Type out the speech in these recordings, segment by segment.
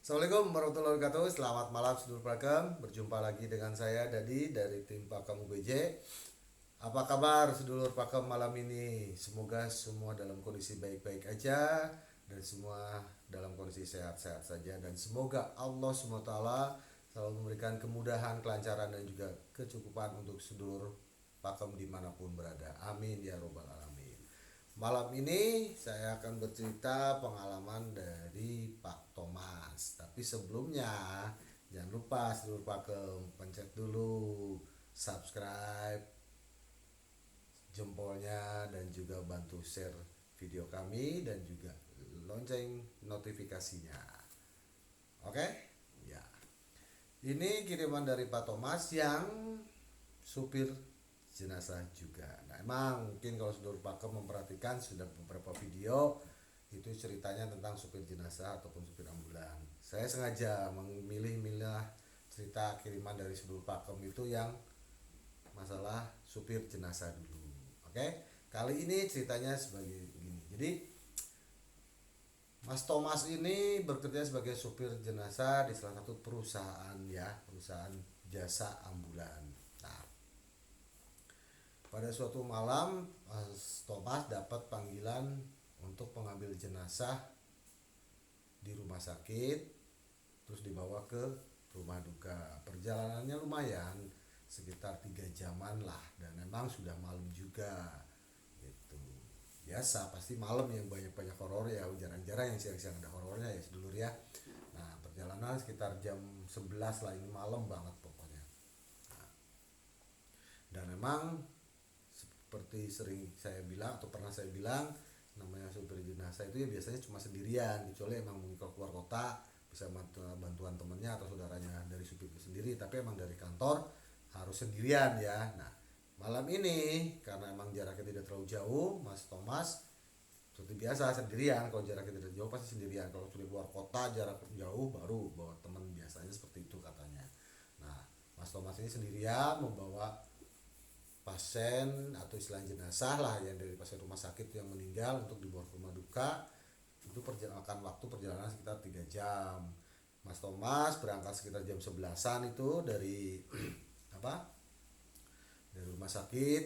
Assalamualaikum warahmatullahi wabarakatuh. Selamat malam sedulur Pakem. Berjumpa lagi dengan saya Dadi dari tim Pakem UBJ. Apa kabar sedulur Pakem malam ini? Semoga semua dalam kondisi baik-baik aja dan semua dalam kondisi sehat-sehat saja, dan semoga Allah SWT selalu memberikan kemudahan, kelancaran dan juga kecukupan untuk sedulur Pakem dimanapun berada. Amin ya robbal alamin. Malam ini saya akan bercerita pengalaman dari Pak Thomas. Tapi sebelumnya jangan lupa seluruh pakem pencet dulu subscribe, jempolnya, dan juga bantu share video kami dan juga lonceng notifikasinya. Oke? Ya. Ini kiriman dari Pak Thomas yang supir jenazah juga. Nah, emang mungkin kalau saudara pakem memperhatikan sudah beberapa video itu ceritanya tentang supir jenazah ataupun supir ambulan. Saya sengaja memilih-milah cerita kiriman dari saudara pakem itu yang masalah supir jenazah dulu. Oke? Kali ini ceritanya sebagai gini. Jadi Mas Thomas ini bekerja sebagai supir jenazah di salah satu perusahaan, ya, perusahaan jasa ambulan. Nah, pada suatu malam, Mas Thomas dapat panggilan untuk pengambil jenazah di rumah sakit, terus dibawa ke rumah duka. Perjalanannya lumayan, sekitar 3 jaman lah, dan memang sudah malam juga. Gitu. Biasa, pasti malam yang banyak-banyak horor ya, jarang-jarang yang siang-siang ada horornya ya sedulur ya. Nah, perjalanan sekitar jam 11 lah, ini malam banget pokoknya. Nah, dan memang seperti sering saya bilang atau pernah saya bilang, namanya supir jenazah itu ya biasanya cuma sendirian, kecuali emang mungkin kalau keluar kota bisa bantuan temennya atau saudaranya dari supir itu sendiri, tapi emang dari kantor harus sendirian ya. Nah, malam ini karena emang jaraknya tidak terlalu jauh, Mas Thomas seperti biasa sendirian. Kalau jaraknya tidak jauh pasti sendirian, kalau sudah keluar kota jarak jauh baru bawa teman, biasanya seperti itu katanya. Nah, Mas Thomas ini sendirian membawa pasien atau istilah jenazah lah, yang dari pasien rumah sakit yang meninggal untuk dibawa ke rumah duka. Itu perjalanan waktu perjalanan sekitar 3 jam. Mas Thomas berangkat sekitar jam 11-an itu dari apa? Dari rumah sakit,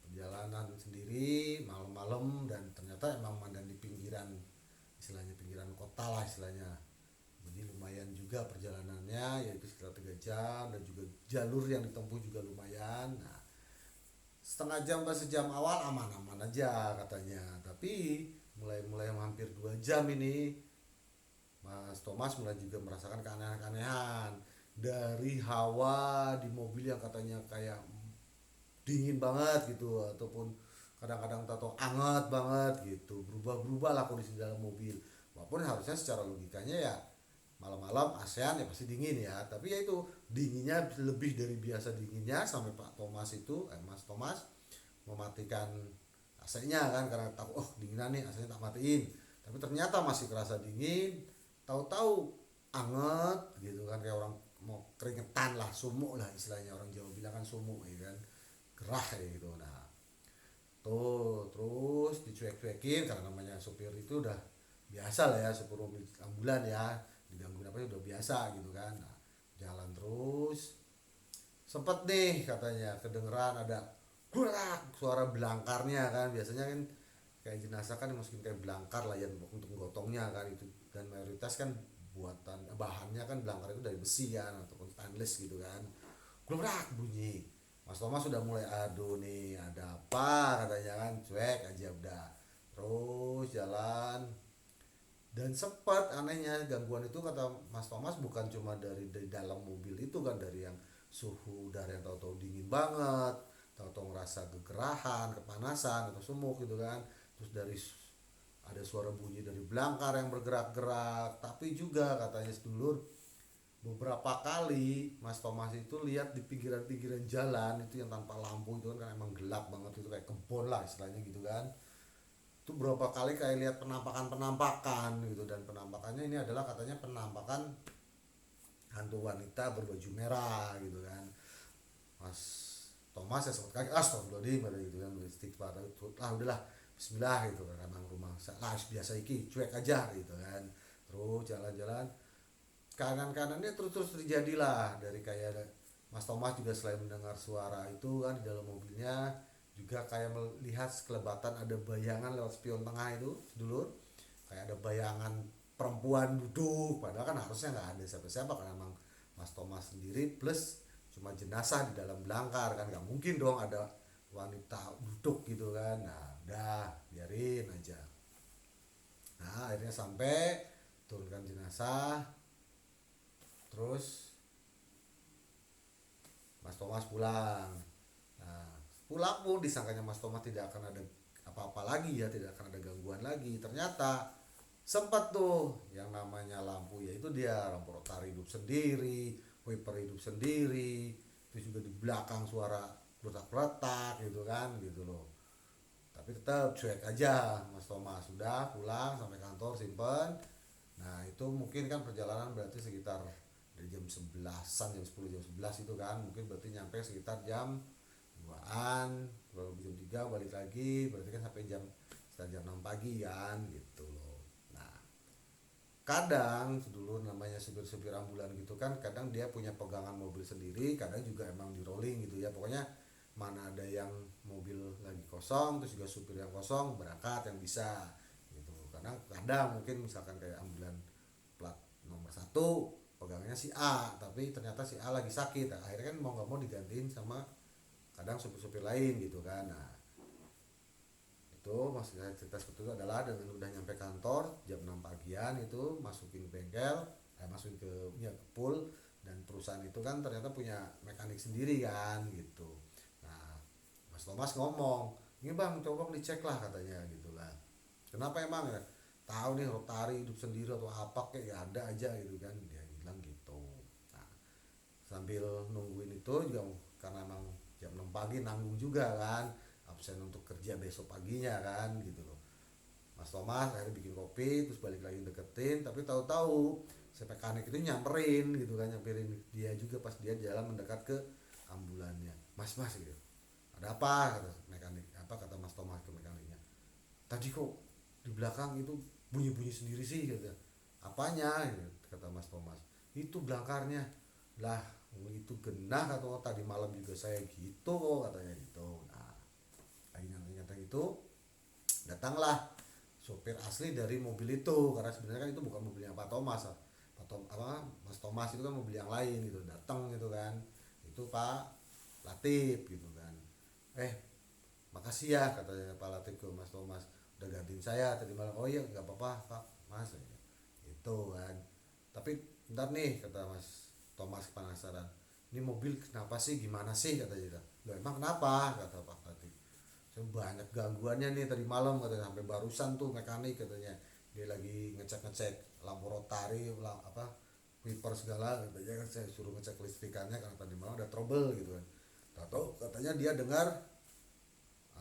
perjalanan sendiri malam-malam, dan ternyata emang mandan di pinggiran, istilahnya pinggiran kota lah istilahnya. Jadi lumayan juga perjalanannya, yaitu sekitar 3 jam, dan juga jalur yang ditempuh juga lumayan. Nah, setengah jam ke sejam awal aman-aman aja katanya, tapi mulai hampir 2 jam ini Mas Thomas mulai juga merasakan keanehan-keanehan dari hawa di mobil yang katanya kayak dingin banget gitu, ataupun kadang-kadang tato anget banget gitu, berubah-berubah lah kondisi dalam mobil. Walaupun harusnya secara logikanya ya malam-malam ASEAN ya pasti dingin ya, tapi ya itu dinginnya lebih dari biasa dinginnya, sampai Pak Thomas itu Mas Thomas mematikan AC-nya kan, karena tahu oh dinginan nih, AC-nya tak matiin, tapi ternyata masih kerasa dingin. Tahu-tahu anget gitu kan, kayak orang mau keringetan lah, sumuk lah istilahnya, orang Jawa bilang kan sumuk ya kan, gerah kayak gitu. Nah, tuh terus dicuek-cuekin karena namanya supir itu udah biasa lah ya, supir mobil ambulan ya, digangguin apa udah biasa gitu kan. Nah, jalan terus sempet nih katanya kedengeran ada gurak suara belangkarnya kan, biasanya kan kayak jenazah kan masukin kayak belangkar lah ya untuk gotongnya kan itu, dan mayoritas kan buatan bahannya kan belangkar itu dari besi kan ataupun stainless gitu kan. Gurak bunyi. Mas Thomas sudah mulai aduh nih ada apa katanya kan, cuek aja udah terus jalan. Dan sempat anehnya gangguan itu kata Mas Thomas bukan cuma dari dalam mobil itu kan, dari yang suhu udara yang tahu-tahu dingin banget, tahu-tahu ngerasa kegerahan, kepanasan atau sumuk gitu kan. Terus dari ada suara bunyi dari belangkar yang bergerak-gerak, tapi juga katanya sedulur beberapa kali Mas Thomas itu lihat di pinggiran-pinggiran jalan itu yang tanpa lampu itu kan emang gelap banget, itu kayak kebun lah istilahnya gitu kan. Itu berapa kali kayak lihat penampakan-penampakan gitu, dan penampakannya ini adalah katanya penampakan hantu wanita berbaju merah gitu kan. Mas Thomas ya sempat kaget, astagfirullahaladzim ada gitu kan, istighfar itu lah udahlah bismillah gitu kan, emang rumah lah biasa iki cuek aja gitu kan. Terus jalan-jalan kanan-kanannya terus-terus terjadilah dari kayak Mas Thomas juga selain mendengar suara itu kan di dalam mobilnya juga kayak melihat sekelebatan ada bayangan lewat spion tengah itu dulur, kayak ada bayangan perempuan duduk padahal kan harusnya nggak ada siapa-siapa karena emang Mas Thomas sendiri plus cuma jenazah di dalam belangkar kan nggak mungkin dong ada wanita duduk gitu kan. Nah udah biarin aja. Nah akhirnya sampai turunkan jenazah, terus Mas Thomas pulang. Nah, pulang pun disangkanya Mas Thomas tidak akan ada apa-apa lagi ya, tidak akan ada gangguan lagi. Ternyata sempat tuh yang namanya lampu, yaitu dia lampu rotari hidup sendiri, wiper hidup sendiri, terus juga di belakang suara retak-retak gitu kan gitu loh. Tapi tetap cuek aja Mas Thomas, sudah pulang sampai kantor simpen. Nah itu mungkin kan perjalanan berarti sekitar dari jam 11-an, jam 10, jam 11 itu kan mungkin berarti nyampe sekitar jam 2-an, baru jam 3 balik lagi berarti kan sampai jam sekitar jam 6 pagi kan gitu loh. Nah kadang dulu namanya supir-supir ambulan gitu kan kadang dia punya pegangan mobil sendiri, kadang juga emang di rolling gitu ya, pokoknya mana ada yang mobil lagi kosong terus juga supir yang kosong berangkat yang bisa gitu. Karena kadang mungkin misalkan kayak ambulan plat nomor satu pegangnya si A tapi ternyata si A lagi sakit, nah, akhirnya kan mau nggak mau digantiin sama kadang supir-supir lain gitu kan. Nah itu maksudnya cerita seperti itu adalah dengan udah nyampe kantor jam 6 pagian itu masukin bengkel, masukin ke ya ke pool, dan perusahaan itu kan ternyata punya mekanik sendiri kan gitu. Nah Mas Thomas ngomong, ini bang coba dicek lah katanya gitu lah, kenapa emang ya, tahu nih rotari hidup sendiri atau apa kayak ya ada aja gitu kan dia bilang gitu. Nah sambil nungguin itu juga karena emang jam 6 pagi nanggung juga kan absen untuk kerja besok paginya kan gitu loh. Mas Thomas akhirnya bikin kopi terus balik lagi deketin, tapi tahu-tahu si mekanik itu nyamperin gitu kan, nyamperin dia juga pas dia jalan mendekat ke ambulannya. Mas gitu, ada apa kata mekanik, apa kata Mas Thomas ke mekaniknya, tadi kok di belakang itu bunyi-bunyi sendiri sih kata. Apanya gitu, kata Mas Thomas, itu belangkarnya lah, itu genah atau tadi malam juga saya gitu kok katanya gitu. Nah nyata itu datanglah sopir asli dari mobil itu, karena sebenarnya kan itu bukan mobilnya Pak Thomas, Pak Tom, apa Mas Thomas itu kan mobil yang lain gitu, datang gitu kan, itu Pak Latif gitu kan. eh Makasih ya katanya Pak Latif ke Mas Thomas udah gantiin saya tadi malam. Oh iya nggak apa-apa Pak Mas itu kan. Tapi ntar nih kata Mas Thomas penasaran, ini mobil kenapa sih, gimana sih katanya. Loh emang kenapa kata Pak Latif, saya banyak gangguannya nih tadi malam katanya, sampai barusan tuh mekanik katanya dia lagi ngecek-ngecek lampu rotari apa wiper segala katanya kan, saya suruh ngecek listrikannya karena tadi malam ada trouble gitu kan. Tahu katanya dia dengar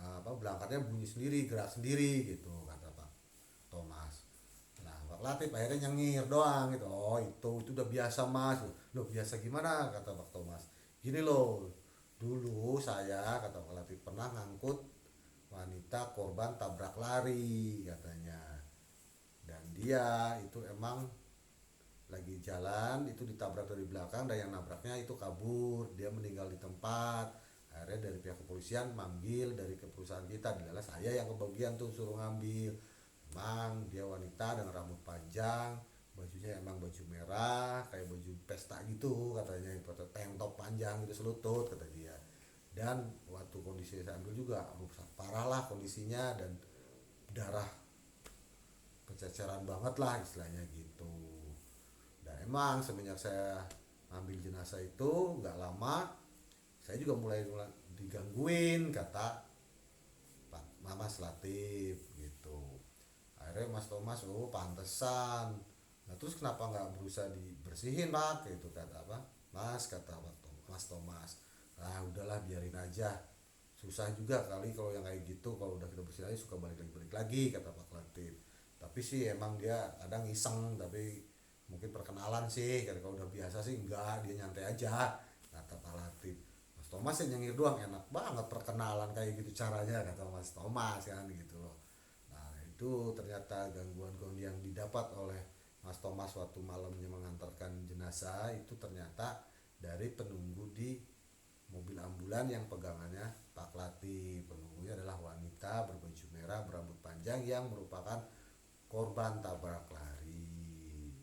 apa belangkatnya bunyi sendiri, gerak sendiri gitu kata Pak Thomas. Nah Pak Latif akhirnya nyengir doang gitu, oh itu udah biasa Mas. Loh biasa gimana kata Pak Thomas, gini loh, dulu saya kata Pak Latif pernah ngangkut wanita korban tabrak lari katanya, dan dia itu emang lagi jalan itu ditabrak dari belakang dan yang nabraknya itu kabur, dia meninggal di tempat. Akhirnya dari pihak kepolisian manggil dari ke perusahaan kita, adalah saya yang kebagian tuh suruh ngambil. Emang dia wanita dengan rambut panjang, bajunya emang baju merah kayak baju pesta gitu katanya, tank top panjang gitu selutut kata dia. Dan waktu kondisi saya ambil juga rusak parah lah kondisinya, dan darah kececeran banget lah istilahnya gitu. Dan emang semenjak saya ambil jenazah itu nggak lama saya juga mulai digangguin kata Pak Mama Latif gitu. Akhirnya Mas Thomas, oh pantesan. Nah terus kenapa nggak berusaha dibersihin Pak gitu kata apa Mas, kata Mas Thomas. Nah udahlah biarin aja, susah juga kali kalau yang kayak gitu, kalau udah kita bersihin aja suka balik lagi kata Pak Latif. Tapi sih emang dia kadang iseng, tapi mungkin perkenalan sih kalau udah biasa sih enggak, dia nyantai aja kata Pak Latif. Mas Thomas yang nyengir doang, enak banget perkenalan kayak gitu caranya kata Mas Thomas kan gitu loh. Nah itu ternyata gangguan yang didapat oleh Mas Thomas waktu malamnya mengantarkan jenazah itu ternyata dari penunggu di mobil ambulan yang pegangannya Pak Lati. Penunggunya adalah wanita berbaju merah berambut panjang yang merupakan korban tabrak lari.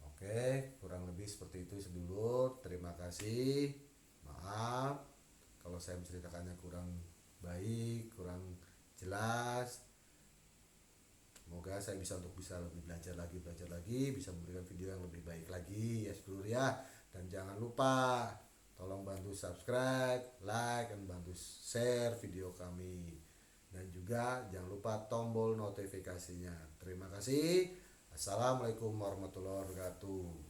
Oke, kurang lebih seperti itu sedulur. Terima kasih. Maaf kalau saya menceritakannya kurang baik, kurang jelas. Semoga saya bisa lebih belajar lagi, bisa memberikan video yang lebih baik lagi ya sedulur ya. Dan jangan lupa tolong bantu subscribe, like, dan bantu share video kami. Dan juga jangan lupa tombol notifikasinya. Terima kasih. Assalamualaikum warahmatullahi wabarakatuh.